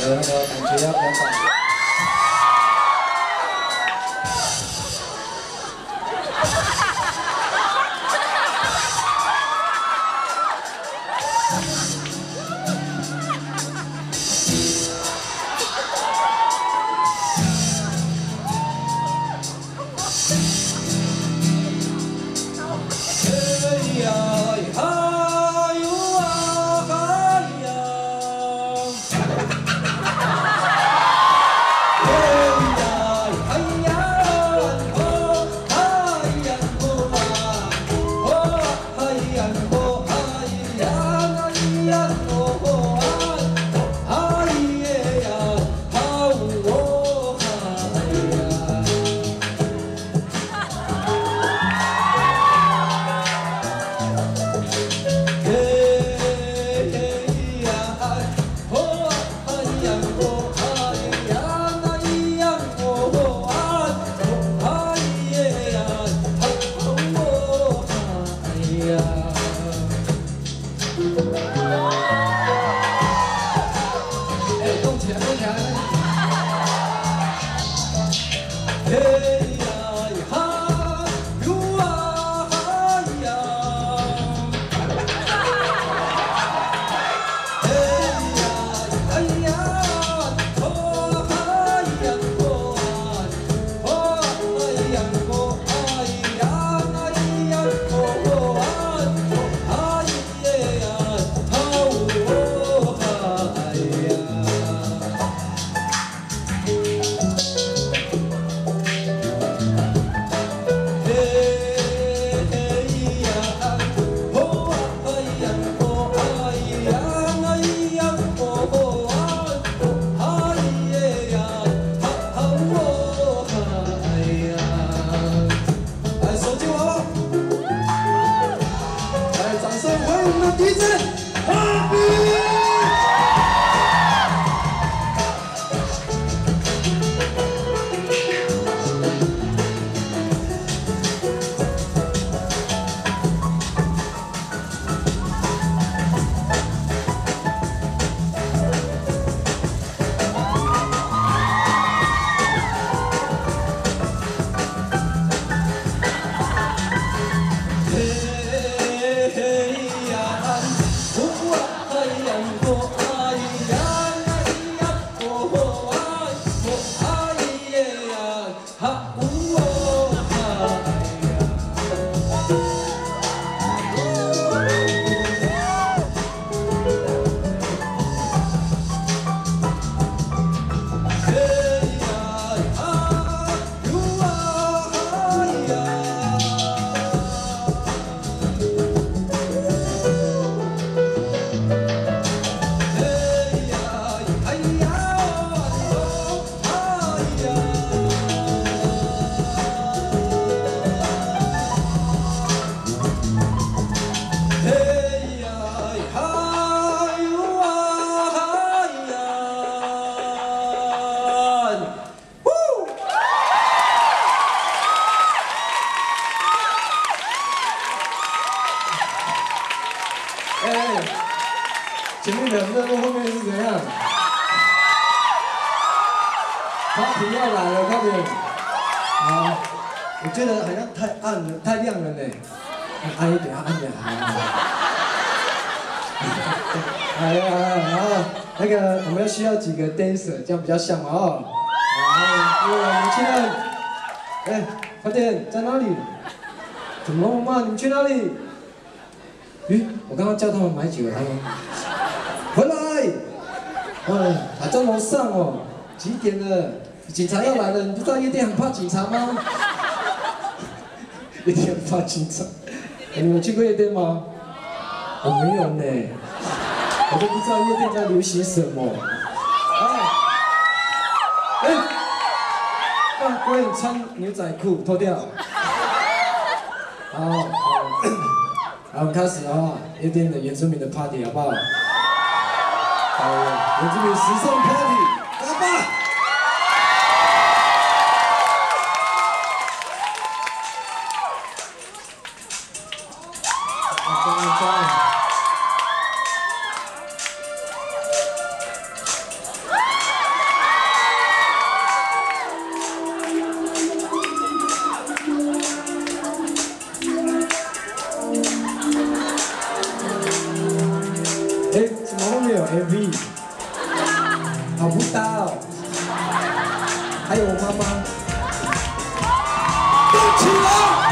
那个感觉要比较大。 前面的热度后面是怎样？party要来了，快点！好，我觉得好像太暗了，太亮了呢，暗一点，暗一点。哎呀，然后那个我们需要几个 dancer， 这样比较像嘛哦。好，各位年轻人，哎，快点，在哪里？怎么了嘛？你们去哪里？咦，我刚刚叫他们买酒，他们回来。还在楼上哦，几点了？警察要来了，你不知道夜店很怕警察吗？夜店很怕警察。你们去过夜店吗？我没有呢，我都不知道夜店在流行什么。让各位穿牛仔裤脱掉。好，我们开始啊，夜店的原住民的 party 好不好？原住民时尚 party， 来吧！ MV， 好不到，还有我妈妈，动起来！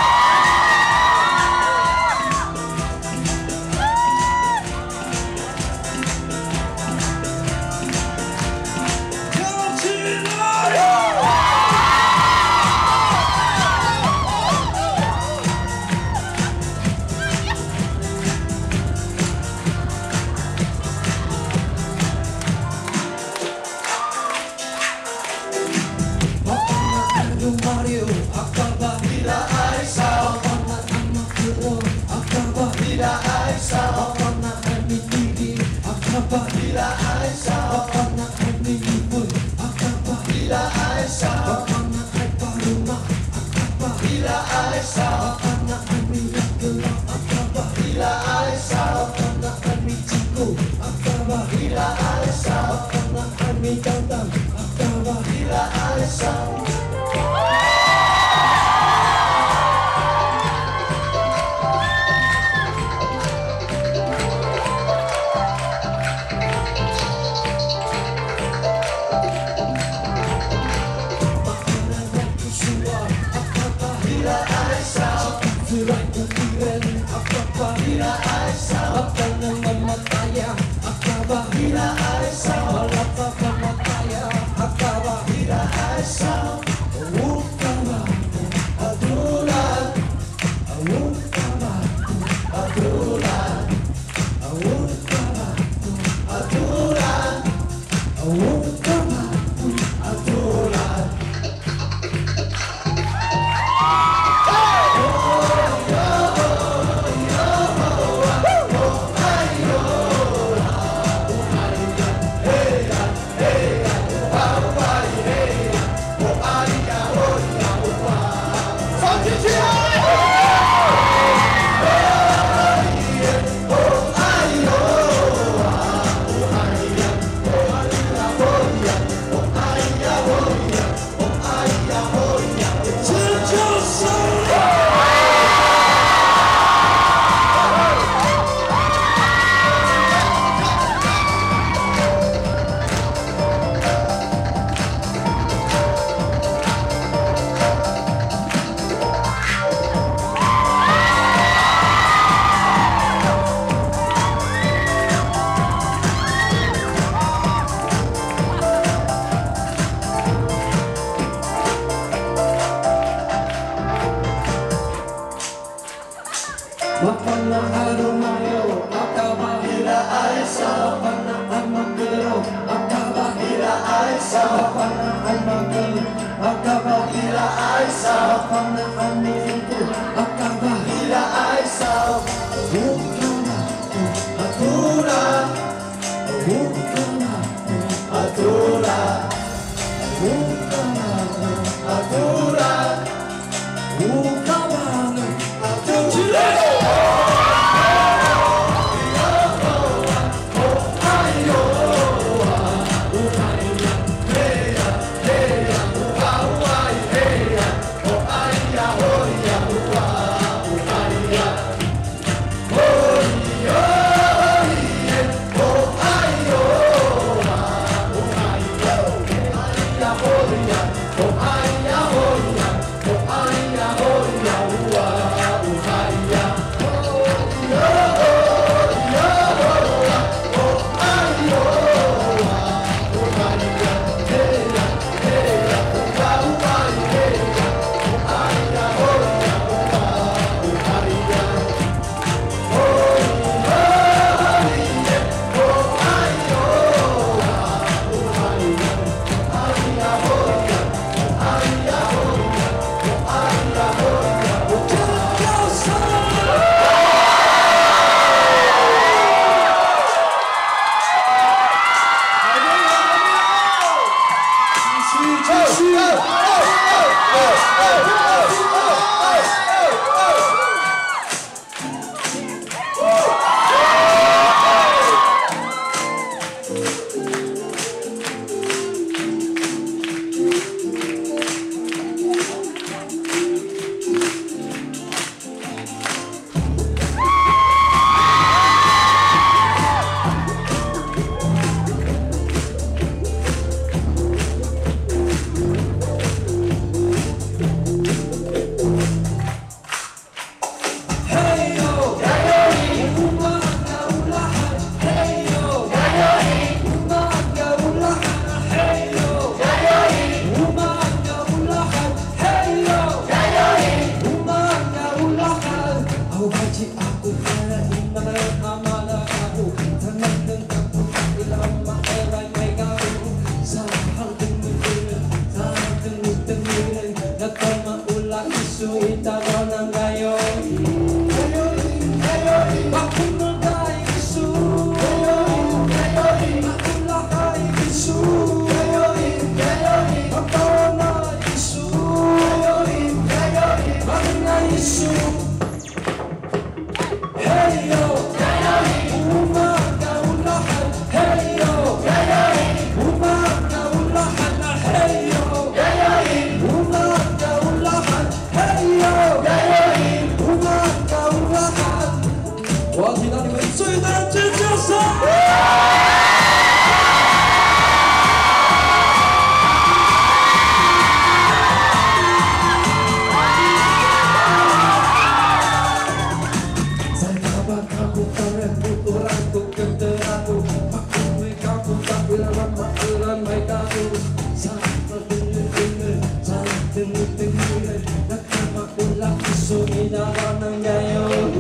Tuhan baik aku Sampai bener-bener Salah denger-denger Nakama ulah Isumi dalam ng gayon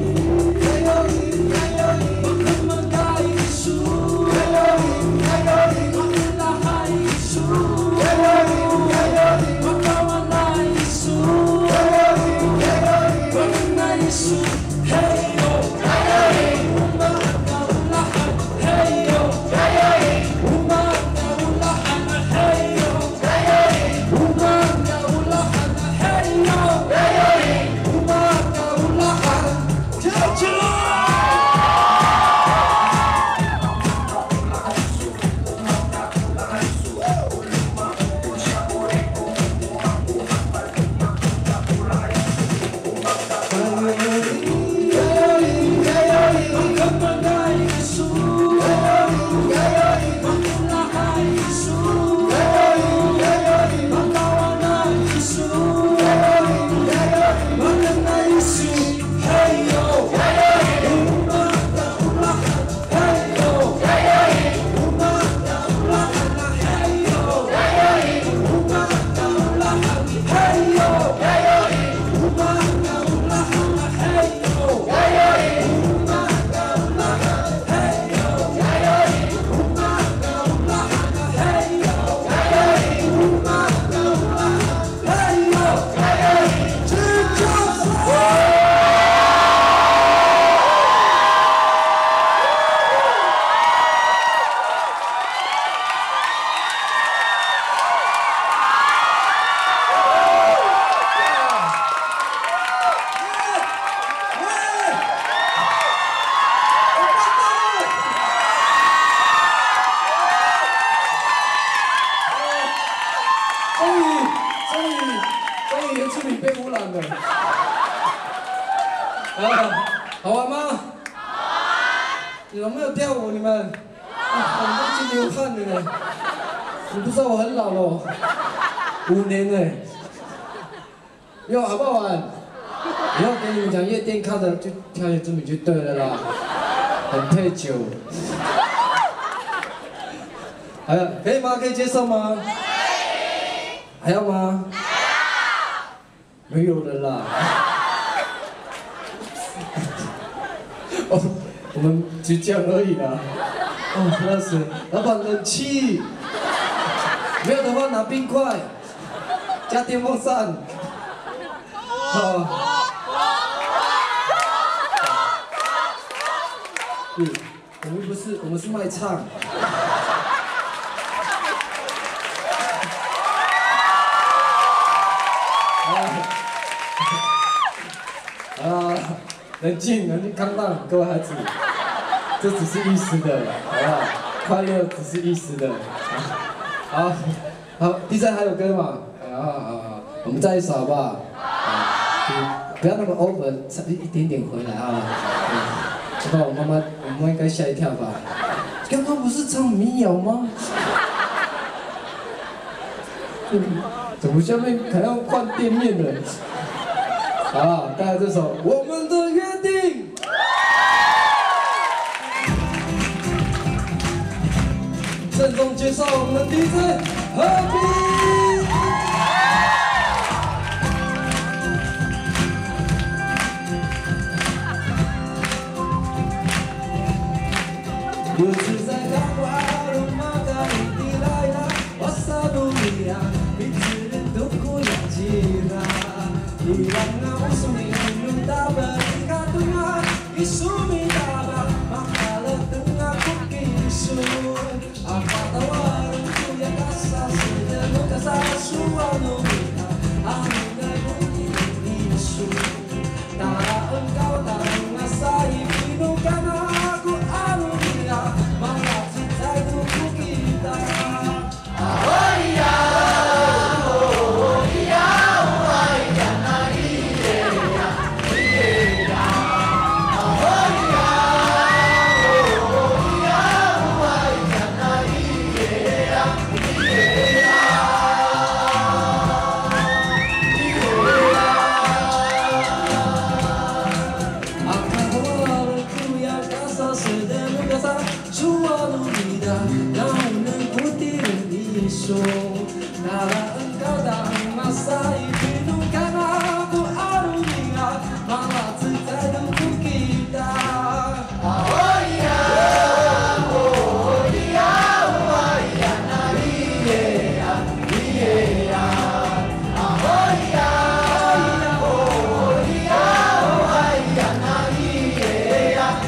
Gayoin, gayoin Magkamagay isu Gayoin, gayoin Magulahay isu Gayoin, gayoin Magkawanay isu Gayoin, gayoin Magkanay isu Hey yo, gayoin Magkaulahan Hey yo, gayoin Magkaulahan Hey yo, gayoin Magkaulahan Hey yo, gayoin Magkaulahan Jujur终于原住民被污染了。好玩吗？有没有跳舞？你们？我们都已经流汗了呢。你不知道我很老了，5年了。哟，好不好玩？以后给你们讲夜店看的就跳原住民就对了啦，很配酒。还有可以吗？可以接受吗？可以。还要吗？没有了啦。哦，我们就这样而已啦。哦，热死！老板，冷气。没有的话拿冰块，加电风扇。好。我们是卖唱。冷静，calm down，各位孩子，这只是一时的，好不好？快乐只是一时的。好，第三还有歌嘛？我们再一首好不好？不要那么 over， 一点点回来啊。要不然我妈妈应该吓一跳吧？刚刚不是唱民谣吗？怎么下面还要换店面了？好，带来这首《我们的约定》。郑重介绍我们的 DJ 和平。又是在浪花路马达里来呀，我萨布里亚，彼此人都哭了起来。Hilangnya usumi nuntaban katuna isumi taba makala tengah kukisu apa tawaran ku yang kasar sudah kasar suanu kita amina bunyi isu tara engkau tak mengasai pinukan aku anugerah malah cinta itu kita oh iya isu nara engkau tak menguasai hidupkan aku arunia malah terjadi untuk kita. Oh iya, oh iya, oh iya, nari iya, iya, oh iya, oh iya, oh iya, nari iya, iya.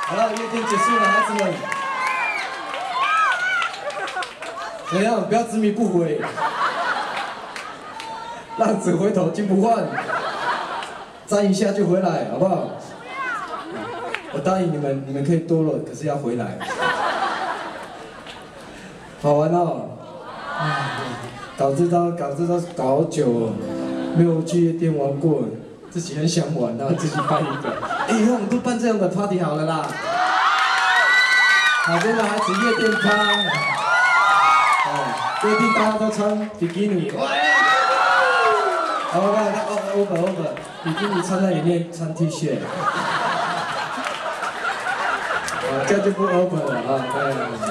好了，夜店结束了，孩子们。怎样？不要执迷不悔。浪子回头金不换，站一下就回来，好不好？我答应你们，你们可以多了，可是要回来。好玩哦！搞这招搞好久哦，没有去夜店玩过，自己很想玩，然后自己办一个。以后我们都办这样的 party 好了啦。哪边的孩子夜店趴？夜店大家都穿比基尼，哇！over，比基尼穿在里面穿 T 恤。这样就不 over 了啊！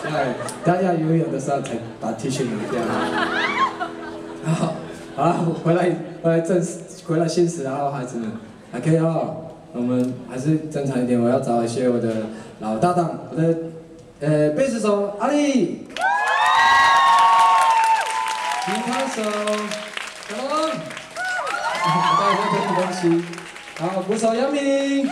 对，大家要游泳的时候才把 T 恤拿掉。好了，回来现实啊，孩子们 ，OK 哦，我们还是正常一点。我要找一些我的老搭档，我的贝斯手阿力，吉他手小龙，大家在喝东西，好，鼓手杨明。